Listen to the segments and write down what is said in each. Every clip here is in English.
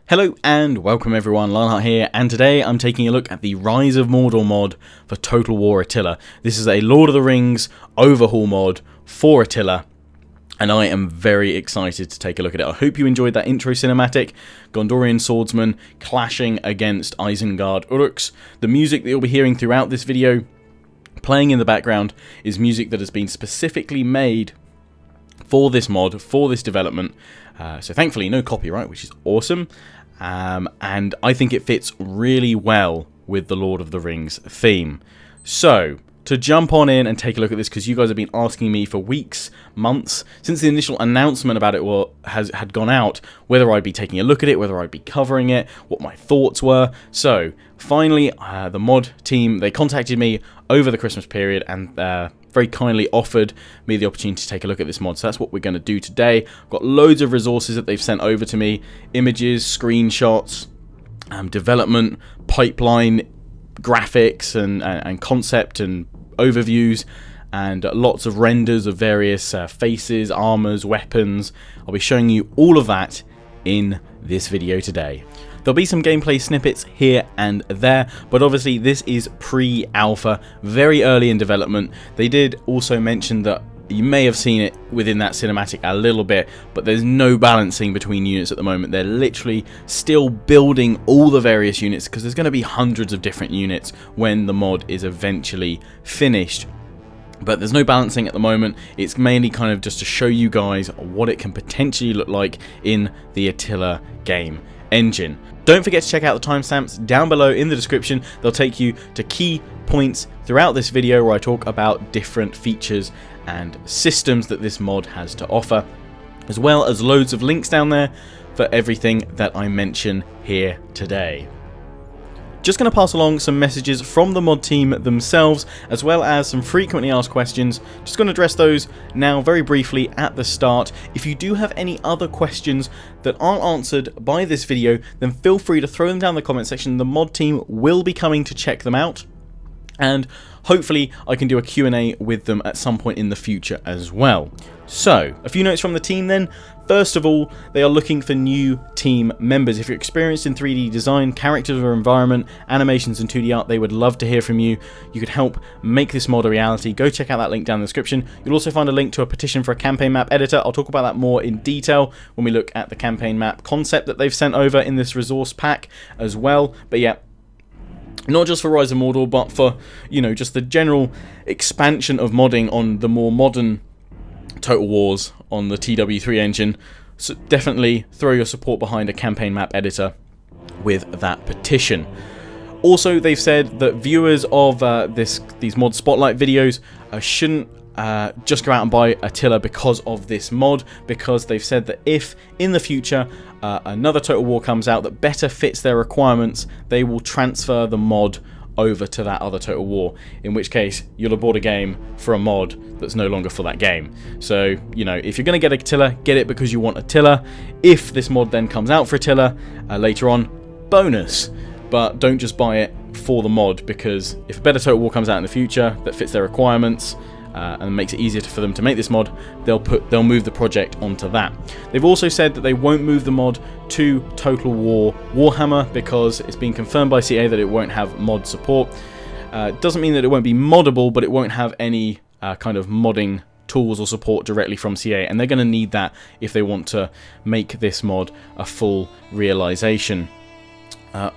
Hello and welcome everyone, Lionheart here, and today I'm taking a look at the Rise of Mordor mod for Total War Attila. This is a Lord of the Rings overhaul mod for Attila, and I am very excited to take a look at it. I hope you enjoyed that intro cinematic, Gondorian swordsmen clashing against Isengard Uruks. The music that you'll be hearing throughout this video, playing in the background, is music that has been specifically made for this mod, for this development. So thankfully no copyright, which is awesome. And I think it fits really well with the Lord of the Rings theme. So, to jump on in and take a look at this, because you guys have been asking me for weeks, months, since the initial announcement about it had gone out, whether I'd be taking a look at it, whether I'd be covering it, what my thoughts were. So, finally, the mod team, they contacted me over the Christmas period and very kindly offered me the opportunity to take a look at this mod. So that's what we're going to do today. I've got loads of resources that they've sent over to me, images, screenshots, development, pipeline, graphics and concept and overviews, and lots of renders of various faces, armors, weapons. I'll be showing you all of that in this video today. There'll be some gameplay snippets here and there, but obviously this is pre-alpha, very early in development. They did also mention that you may have seen it within that cinematic a little bit, but there's no balancing between units at the moment. They're literally still building all the various units, because there's going to be hundreds of different units when the mod is eventually finished. But there's no balancing at the moment. It's mainly kind of just to show you guys what it can potentially look like in the Attila game engine. Don't forget to check out the timestamps down below in the description. They'll take you to key points throughout this video where I talk about different features and systems that this mod has to offer, as well as loads of links down there for everything that I mention here today. Just going to pass along some messages from the mod team themselves, as well as some frequently asked questions. Just going to address those now very briefly at the start. If you do have any other questions that aren't answered by this video, then feel free to throw them down in the comment section. The mod team will be coming to check them out, and hopefully I can do a Q&A with them at some point in the future as well. So, a few notes from the team then. First of all, they are looking for new team members. If you're experienced in 3D design, characters or environment, animations and 2D art, they would love to hear from you. You could help make this mod a reality. Go check out that link down in the description. You'll also find a link to a petition for a campaign map editor. I'll talk about that more in detail when we look at the campaign map concept that they've sent over in this resource pack as well. But yeah, not just for Rise of Mordor, but for, you know, just the general expansion of modding on the more modern Total Wars on the TW3 engine. So definitely throw your support behind a campaign map editor with that petition. Also, they've said that viewers of these mod spotlight videos shouldn't just go out and buy Attila because of this mod, because they've said that if in the future another Total War comes out that better fits their requirements, they will transfer the mod over to that other Total War, in which case you'll have bought a game for a mod that's no longer for that game. So, you know, if you're going to get Attila, get it because you want Attila. If this mod then comes out for Attila later on, bonus. But don't just buy it for the mod, because if a better Total War comes out in the future that fits their requirements and makes it easier for them to make this mod, they'll move the project onto that. They've also said that they won't move the mod to Total War Warhammer, because it's been confirmed by CA that it won't have mod support. Doesn't mean that it won't be moddable, but it won't have any kind of modding tools or support directly from CA, and they're going to need that if they want to make this mod a full realization.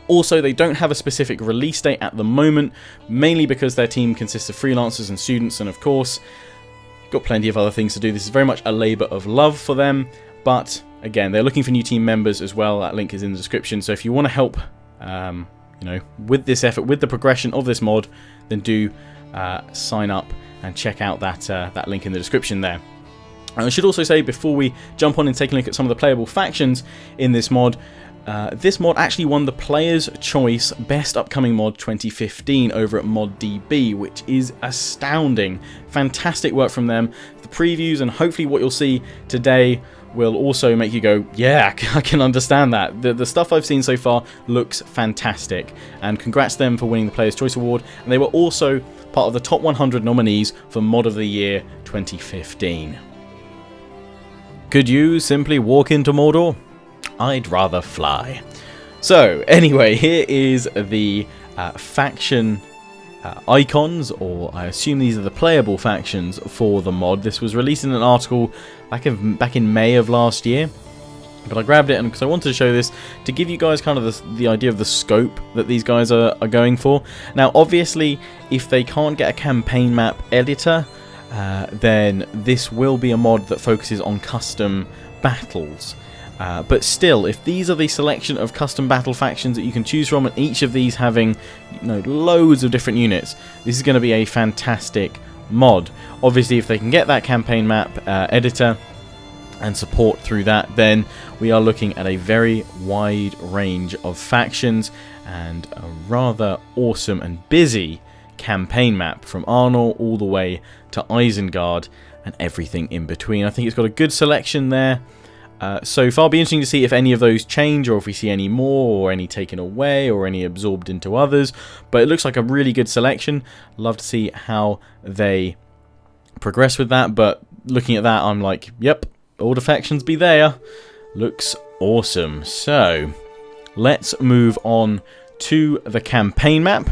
Also, they don't have a specific release date at the moment, mainly because their team consists of freelancers and students, and of course, got plenty of other things to do. This is very much a labour of love for them, but again, they're looking for new team members as well. That link is in the description, so if you want to help you know, with this effort, with the progression of this mod, then do sign up and check out that link in the description there. And I should also say, before we jump on and take a look at some of the playable factions in this mod actually won the Player's Choice Best Upcoming Mod 2015 over at Moddb, which is astounding. Fantastic work from them. The previews and hopefully what you'll see today will also make you go, yeah, I can understand that. The stuff I've seen so far looks fantastic. And congrats to them for winning the Player's Choice Award. And they were also part of the top 100 nominees for Mod of the Year 2015. Could you simply walk into Mordor? I'd rather fly. So, anyway, here is the faction icons, or I assume these are the playable factions for the mod. This was released in an article back in May of last year. But I grabbed it because I wanted to show this to give you guys kind of the idea of the scope that these guys are going for. Now, obviously, if they can't get a campaign map editor, then this will be a mod that focuses on custom battles. But still, if these are the selection of custom battle factions that you can choose from, and each of these having, you know, loads of different units, this is going to be a fantastic mod. Obviously, if they can get that campaign map editor and support through that, then we are looking at a very wide range of factions and a rather awesome and busy campaign map from Arnor all the way to Isengard and everything in between. I think it's got a good selection there. So far, it'll be interesting to see if any of those change, or if we see any more, or any taken away, or any absorbed into others. But it looks like a really good selection. Love to see how they progress with that. But looking at that, I'm like, yep, all the factions be there. Looks awesome. So let's move on to the campaign map.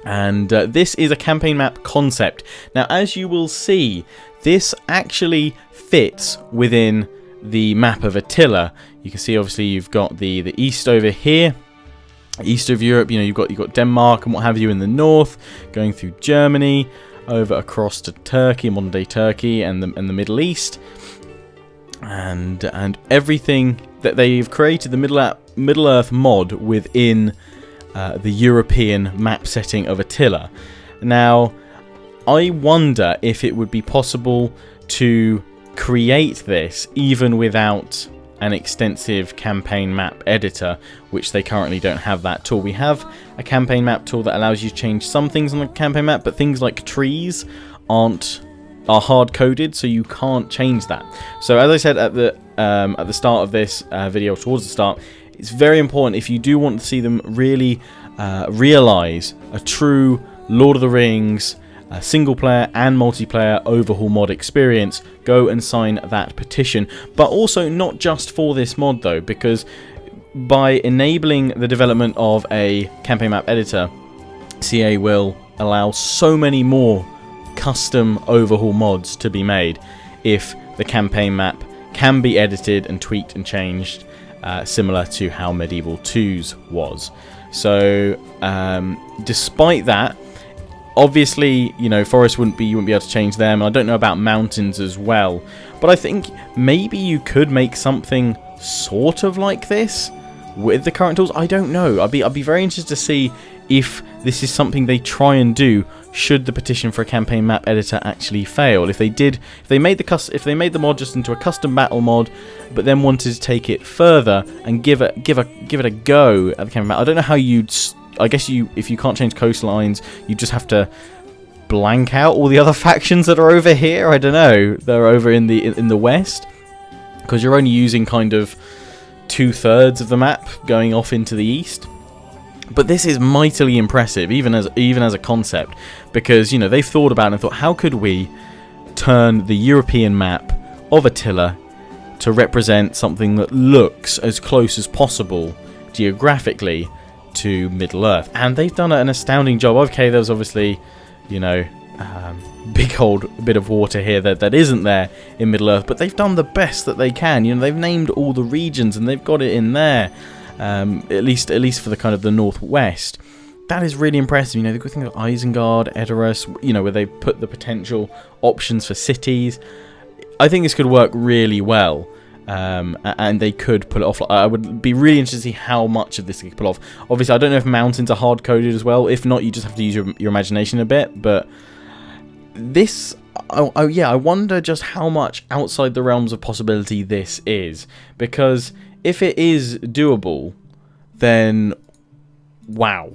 And this is a campaign map concept. Now, as you will see, this actually fits within the map of Attila. You can see, obviously, you've got the east over here, east of Europe. You know, you've got Denmark and what have you in the north, going through Germany, over across to Turkey, modern day Turkey, and the Middle East, and everything that they've created the Middle Earth mod within the European map setting of Attila. Now, I wonder if it would be possible to create this even without an extensive campaign map editor, which they currently don't have that tool. We have a campaign map tool that allows you to change some things on the campaign map, but things like trees are hard coded, so you can't change that. So as I said at the start of this video, towards the start, it's very important, if you do want to see them really realize a true Lord of the Rings single player and multiplayer overhaul mod experience, go and sign that petition. But also not just for this mod though, because by enabling the development of a campaign map editor, CA will allow so many more custom overhaul mods to be made if the campaign map can be edited and tweaked and changed, similar to how Medieval 2's was. So despite that, obviously, you know, forests you wouldn't be able to change them. I don't know about mountains as well, but I think maybe you could make something sort of like this with the current tools. I don't know. I'd be very interested to see if this is something they try and do should the petition for a campaign map editor actually fail. If they made the mod just into a custom battle mod, but then wanted to take it further and give it a go at the campaign map. I don't know how you'd. I guess if you can't change coastlines, you just have to blank out all the other factions that are over here. I don't know. They're over in the west, because you're only using kind of 2/3 of the map going off into the east. But this is mightily impressive, even as a concept, because, you know, they've thought about it and thought, how could we turn the European map of Attila to represent something that looks as close as possible geographically to Middle Earth? And they've done an astounding job. Okay, there's obviously, you know, big old bit of water here that isn't there in Middle Earth, but they've done the best that they can. You know, they've named all the regions and they've got it in there, at least for the kind of the northwest. That is really impressive. You know, they've got things like Isengard, Edoras, you know, where they put the potential options for cities. I think this could work really well. And they could pull it off. I would be really interested to see how much of this they could pull off. Obviously, I don't know if mountains are hard-coded as well. If not, you just have to use your imagination a bit. But this, yeah, I wonder just how much outside the realms of possibility this is. Because if it is doable, then wow,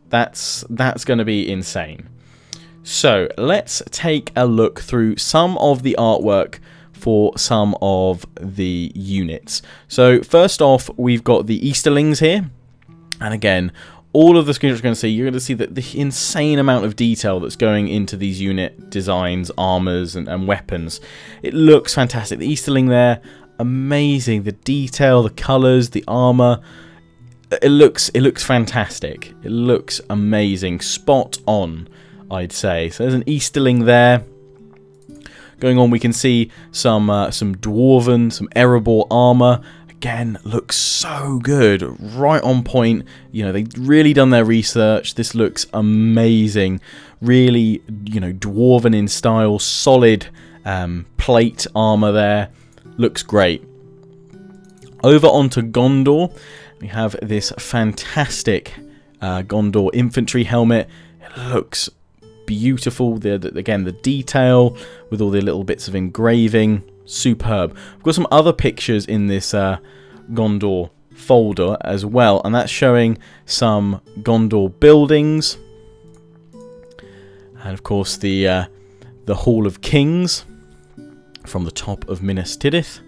that's going to be insane. So let's take a look through some of the artwork for some of the units. So first off, we've got the Easterlings here, and again, all of the screenshots you're going to see that the insane amount of detail that's going into these unit designs, armors, and weapons. It looks fantastic. The Easterling there, amazing. The detail, the colours, the armour. It looks fantastic. It looks amazing. Spot on, I'd say. So there's an Easterling there. Going on, we can see some Dwarven, some Erebor armour. Again, looks so good. Right on point. You know, they've really done their research. This looks amazing. Really, you know, Dwarven in style. Solid plate armour there. Looks great. Over onto Gondor. We have this fantastic Gondor infantry helmet. It looks beautiful. Again, the detail with all the little bits of engraving, superb. We've got some other pictures in this Gondor folder as well, and that's showing some Gondor buildings, and of course the Hall of Kings from the top of Minas Tirith.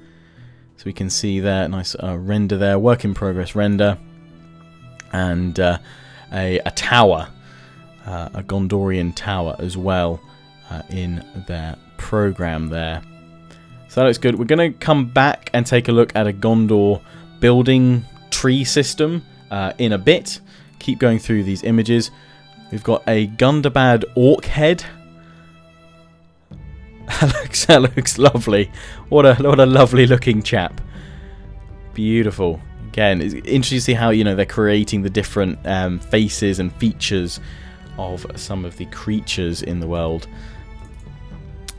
So we can see there, nice render there, work in progress render, and a tower. A Gondorian tower as well in their program there. So that looks good. We're going to come back and take a look at a Gondor building tree system in a bit. Keep going through these images. We've got a Gundabad orc head. That looks lovely. What a lovely looking chap. Beautiful. Again, it's interesting to see how, you know, they're creating the different faces and features of some of the creatures in the world.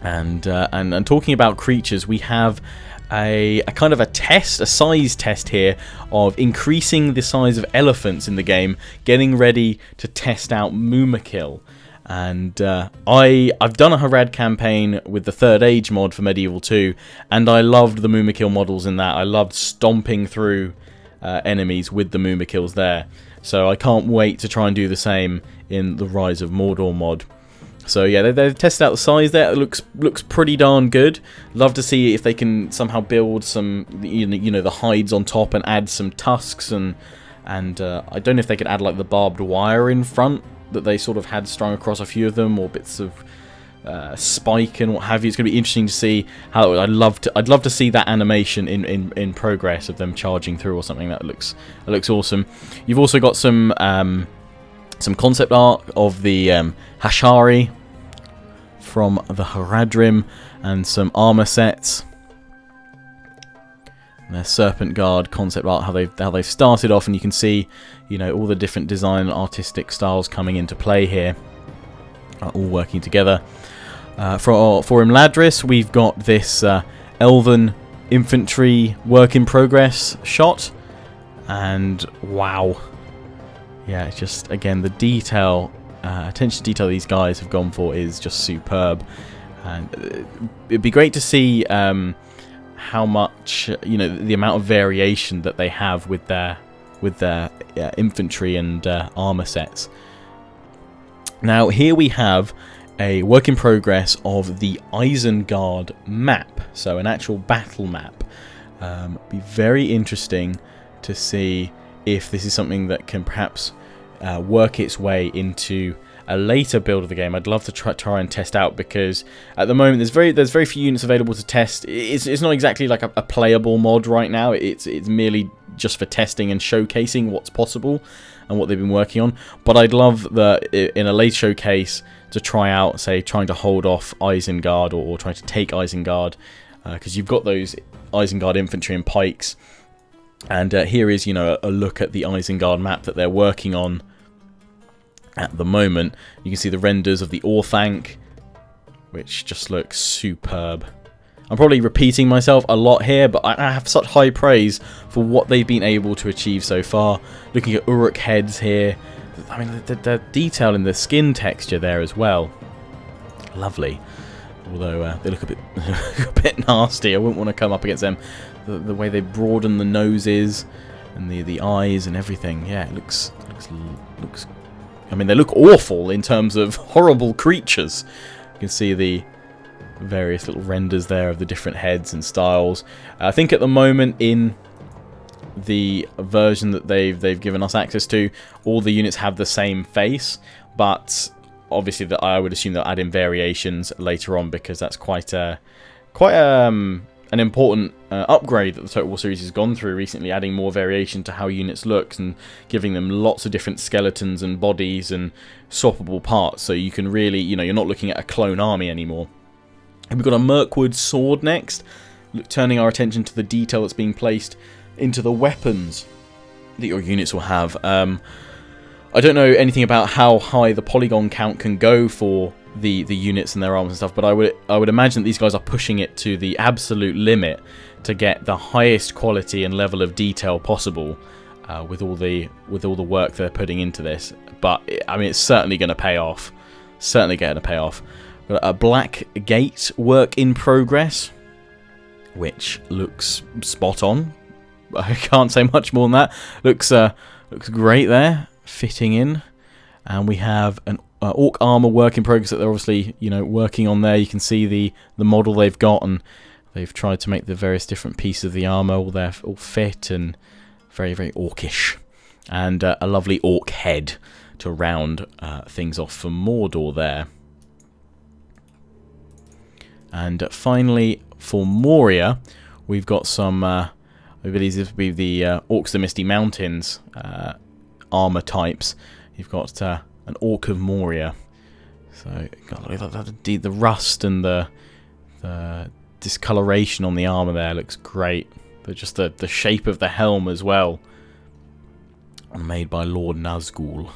And talking about creatures, we have a kind of a size test here of increasing the size of elephants in the game, getting ready to test out Mumakil. And I've done a Harad campaign with the Third Age mod for Medieval 2, and I loved the Mumakil models in that. I loved stomping through enemies with the Mumakils there. So I can't wait to try and do the same in the Rise of Mordor mod. So yeah, they've tested out the size there. It looks pretty darn good. Love to see if they can somehow build some, you know, the hides on top and add some tusks, and I don't know if they could add like the barbed wire in front that they sort of had strung across a few of them, or bits of spike and what have you. It's going to be interesting to see how. I'd love to see that animation in progress of them charging through or something. That looks awesome. You've also got some concept art of the Hashari from the Haradrim, and some armor sets. And their Serpent Guard concept art, how they've started off, and you can see, you know, all the different design and artistic styles coming into play here, all working together. For Imladris, we've got this Elven infantry work in progress shot, and wow, yeah, it's just, again, the detail, attention to detail these guys have gone for is just superb. And it'd be great to see how much, you know, the amount of variation that they have with their infantry and armor sets. Now here we have a work in progress of the Isengard map, so an actual battle map. Be very interesting to see if this is something that can perhaps work its way into a later build of the game. I'd love to try and test out, because at the moment there's very few units available to test. It's not exactly like a playable mod right now. It's merely just for testing and showcasing what's possible and what they've been working on. But I'd love that in a late showcase to try out, say, trying to hold off Isengard or trying to take Isengard, because you've got those Isengard infantry and pikes. And here is, you know, a look at the Isengard map that they're working on at the moment. You can see the renders of the Orthanc, which just looks superb. I'm probably repeating myself a lot here, but I have such high praise for what they've been able to achieve so far. Looking at Uruk heads here, I mean, the detail in the skin texture there as well, lovely. Although they look a bit nasty. I wouldn't want to come up against them. The way they broaden the noses and the eyes and everything, yeah, it looks. I mean, they look awful in terms of horrible creatures. You can see the various little renders there of the different heads and styles. I think at the moment in the version that they've given us access to, all the units have the same face, but obviously that I would assume they'll add in variations later on, because that's quite a an important upgrade that the Total War series has gone through recently, adding more variation to how units look and giving them lots of different skeletons and bodies and swappable parts, so you can really, you're not looking at a clone army anymore. And we've got a Mirkwood sword next, turning our attention to the detail that's being placed into the weapons that your units will have. I don't know anything about how high the polygon count can go for the units and their arms and stuff, but I would imagine that these guys are pushing it to the absolute limit to get the highest quality and level of detail possible with all the work they're putting into this. But I mean, it's certainly going to pay off. Certainly going to pay off. Got a Black Gate work in progress, which looks spot on. I can't say much more than that. Looks great there, fitting in. And we have an Orc armor work in progress that they're obviously, working on there. You can see the model they've got, and they've tried to make the various different pieces of the armor all fit and very, very orcish. And a lovely orc head to round things off for Mordor there. And finally, for Moria, we've got some, I believe this will be the Orcs of the Misty Mountains armor types. You've got an Orc of Moria. So, the rust and the discoloration on the armor there looks great. But just the shape of the helm as well. Made by Lord Nazgul.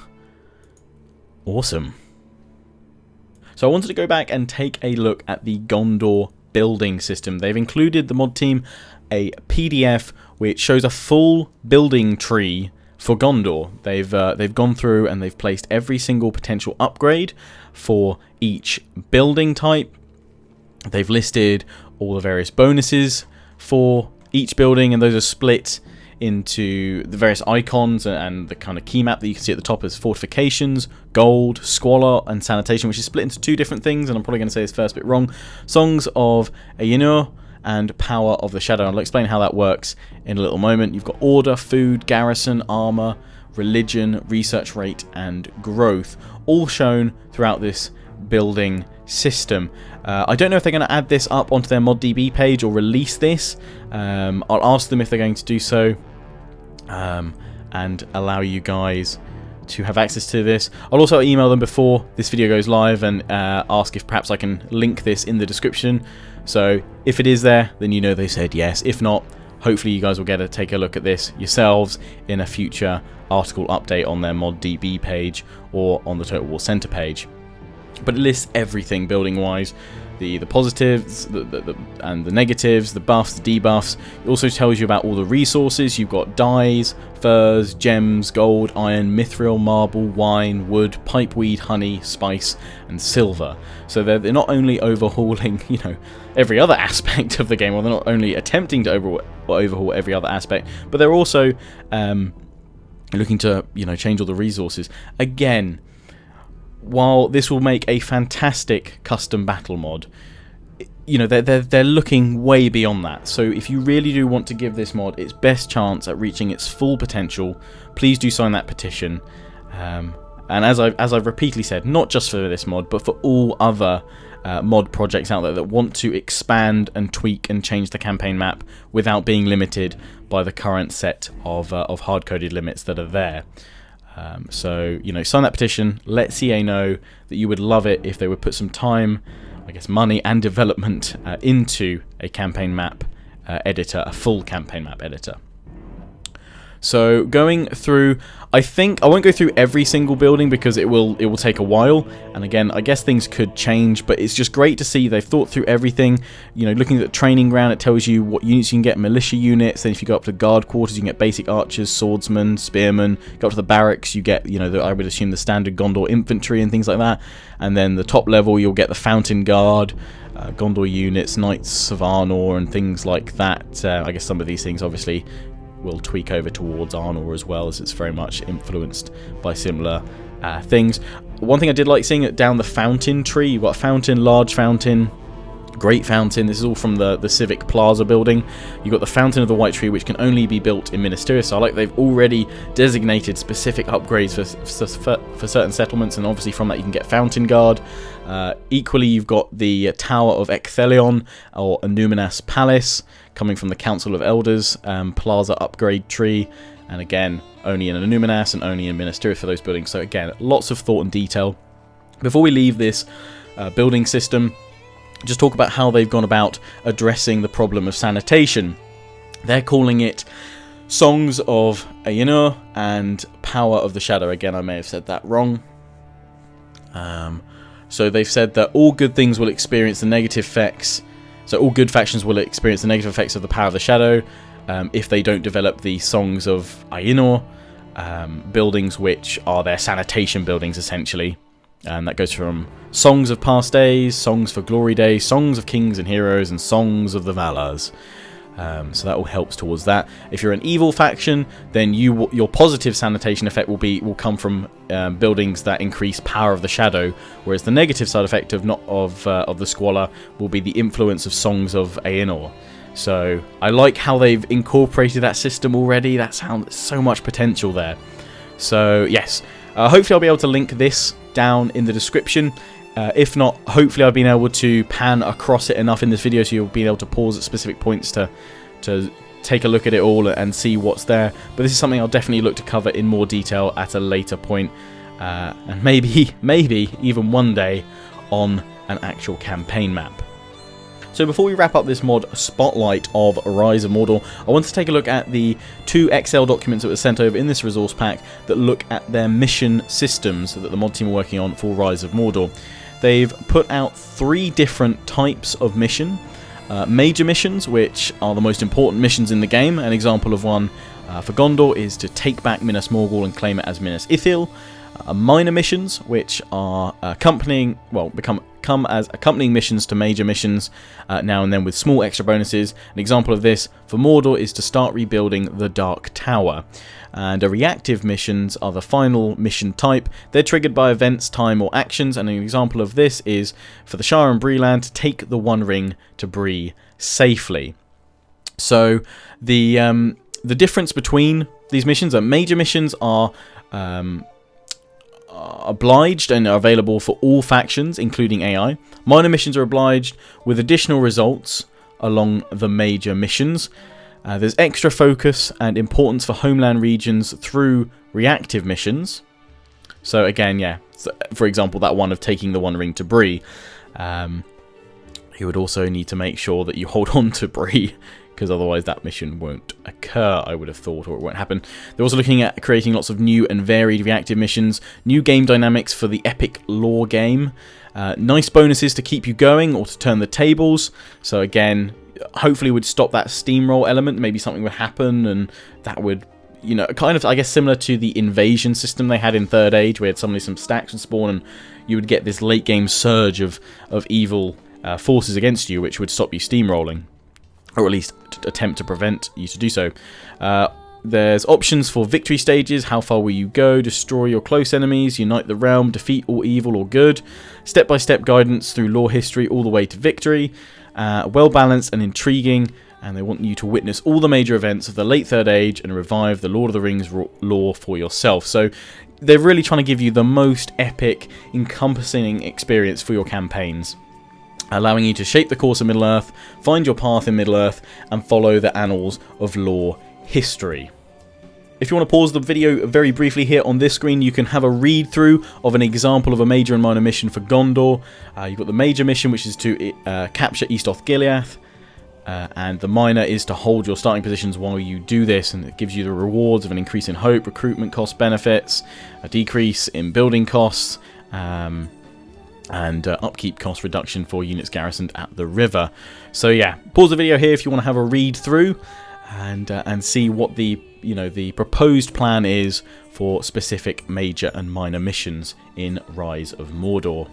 Awesome. So I wanted to go back and take a look at the Gondor building system. They've included, the mod team, a PDF which shows a full building tree for Gondor. They've gone through and they've placed every single potential upgrade for each building type. They've listed all the various bonuses for each building, and those are split into the various icons and the kind of key map that you can see at the top is fortifications, gold, squalor, and sanitation, which is split into two different things, and I'm probably going to say this first bit wrong. Songs of Ainur and Power of the Shadow. I'll explain how that works in a little moment. You've got order, food, garrison, armor, religion, research rate, and growth, all shown throughout this building system. I don't know if they're going to add this up onto their Moddb page or release this. I'll ask them if they're going to do so and allow you guys to have access to this. I'll also email them before this video goes live and ask if perhaps I can link this in the description. So if it is there, then you know they said yes. If not, hopefully you guys will get to take a look at this yourselves in a future article update on their Moddb page or on the Total War Center page. But it lists everything building wise, the positives and the negatives, the buffs, the debuffs. It also tells you about all the resources. You've got dyes, furs, gems, gold, iron, mithril, marble, wine, wood, pipeweed, honey, spice, and silver. So they're not only overhauling, every other aspect of the game, or they're not only attempting to overhaul every other aspect, but they're also looking to change all the resources. Again, while this will make a fantastic custom battle mod, they're looking way beyond that. So if you really do want to give this mod its best chance at reaching its full potential, please do sign that petition. And as I've repeatedly said, not just for this mod, but for all other mod projects out there that want to expand and tweak and change the campaign map without being limited by the current set of hard-coded limits that are there. So, sign that petition, let CA know that you would love it if they would put some time, I guess money and development into a campaign map editor, a full campaign map editor. So going through, I think I won't go through every single building because it will take a while, and again I guess things could change, but it's just great to see they've thought through everything. Looking at the training ground, it tells you what units you can get, militia units. Then if you go up to guard quarters, you can get basic archers, swordsmen, spearmen. Go up to the barracks, you get I would assume the standard Gondor infantry and things like that. And then the top level, you'll get the fountain guard, Gondor units, knights of Arnor, and things like that. I guess some of these things obviously will tweak over towards Arnor as well, as it's very much influenced by similar things. One thing I did like seeing it down the fountain tree, you've got a fountain, large fountain, Great fountain. This is all from the Civic Plaza building. You've got the Fountain of the White Tree, which can only be built in Minas Tirith. So I like they've already designated specific upgrades for certain settlements, and obviously from that you can get Fountain Guard. Equally, you've got the Tower of Ecthelion, or Numinas Palace, coming from the Council of Elders, Plaza upgrade tree, and again, only in Numinas and only in Minas Tirith for those buildings. So again, lots of thought and detail. Before we leave this building system, just talk about how they've gone about addressing the problem of sanitation. They're calling it Songs of Ainur and Power of the Shadow. Again, I may have said that wrong. So they've said that all good things will experience the negative effects. So all good factions will experience the negative effects of the Power of the Shadow if they don't develop the Songs of Ainur buildings, which are their sanitation buildings, essentially. And that goes from Songs of Past Days, Songs for Glory Days, Songs of Kings and Heroes, and Songs of the Valars. So that all helps towards that. If you're an evil faction, then your positive sanitation effect will come from buildings that increase Power of the Shadow, whereas the negative side effect of the Squalor will be the influence of Songs of Ainur. So I like how they've incorporated that system already. That sounds so much potential there. So yes, hopefully I'll be able to link this down in the description. If not, hopefully I've been able to pan across it enough in this video so you'll be able to pause at specific points to take a look at it all and see what's there. But this is something I'll definitely look to cover in more detail at a later point, and maybe even one day on an actual campaign map. So before we wrap up this mod spotlight of Rise of Mordor, I want to take a look at the 2 Excel documents that were sent over in this resource pack that look at their mission systems that the mod team are working on for Rise of Mordor. They've put out 3 different types of mission. Major missions, which are the most important missions in the game. An example of one for Gondor is to take back Minas Morgul and claim it as Minas Ithil. Minor missions, which are come as accompanying missions to major missions now and then with small extra bonuses. An example of this for Mordor is to start rebuilding the Dark Tower. And reactive missions are the final mission type. They're triggered by events, time, or actions, and an example of this is for the Shire and Bree-land to take the One Ring to Bree safely. So the difference between these missions are major missions are obliged and are available for all factions, including AI. Minor missions are obliged with additional results along the major missions. There's extra focus and importance for homeland regions through reactive missions. So again, yeah, so for example, that one of taking the One Ring to Bree. You would also need to make sure that you hold on to Bree, because otherwise that mission won't occur, I would have thought, or it won't happen. They're also looking at creating lots of new and varied reactive missions, new game dynamics for the epic lore game, nice bonuses to keep you going or to turn the tables. So again, hopefully would stop that steamroll element. Maybe something would happen and that would, you know, kind of, I guess, similar to the invasion system they had in Third Age, where suddenly some stacks would spawn and you would get this late game surge of evil forces against you, which would stop you steamrolling, or at least attempt to prevent you to do so. There's options for victory stages. How far will you go? Destroy your close enemies, unite the realm, defeat all evil or good. Step-by-step guidance through lore history all the way to victory. Well-balanced and intriguing, and they want you to witness all the major events of the late Third Age and revive the Lord of the Rings lore for yourself. So they're really trying to give you the most epic, encompassing experience for your campaigns, allowing you to shape the course of Middle-earth, find your path in Middle-earth, and follow the annals of lore history. If you want to pause the video very briefly here on this screen, you can have a read-through of an example of a major and minor mission for Gondor. You've got the major mission, which is to capture East Osgiliath, and the minor is to hold your starting positions while you do this, and it gives you the rewards of an increase in hope, recruitment cost benefits, a decrease in building costs, and upkeep cost reduction for units garrisoned at the river. So yeah, pause the video here if you want to have a read through and see what the proposed plan is for specific major and minor missions in Rise of Mordor.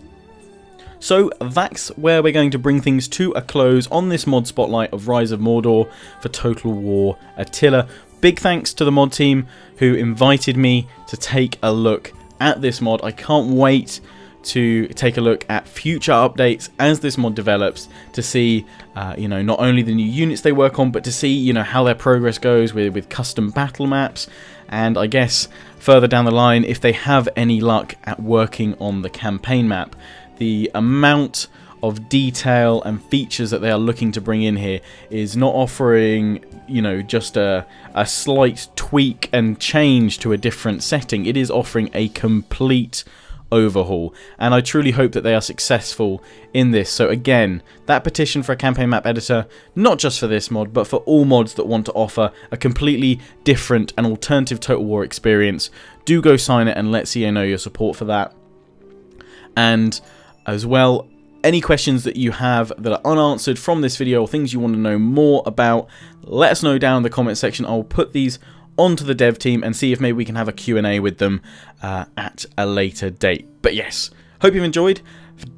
So that's where we're going to bring things to a close on this mod spotlight of Rise of Mordor for Total War Attila. Big thanks to the mod team who invited me to take a look at this mod. I can't wait to take a look at future updates as this mod develops, to see you know, not only the new units they work on, but to see, you know, how their progress goes with custom battle maps, and I guess further down the line if they have any luck at working on the campaign map. The amount of detail and features that they are looking to bring in here is not offering, you know, just a slight tweak and change to a different setting. It is offering a complete overhaul, and I truly hope that they are successful in this. So again, that petition for a campaign map editor, not just for this mod, but for all mods that want to offer a completely different and alternative Total War experience, do go sign it and let CA know your support for that. And as well, any questions that you have that are unanswered from this video, or things you want to know more about, let us know down in the comment section. I'll put these onto the dev team and see if maybe we can have a Q&A with them at a later date. But yes, hope you've enjoyed.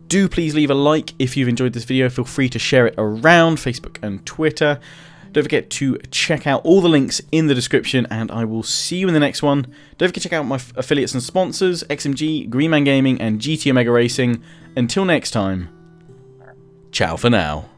Do please leave a like if you've enjoyed this video. Feel free to share it around Facebook and Twitter. Don't forget to check out all the links in the description, and I will see you in the next one. Don't forget to check out my affiliates and sponsors, XMG, Greenman Gaming, and GT Omega Racing. Until next time, ciao for now.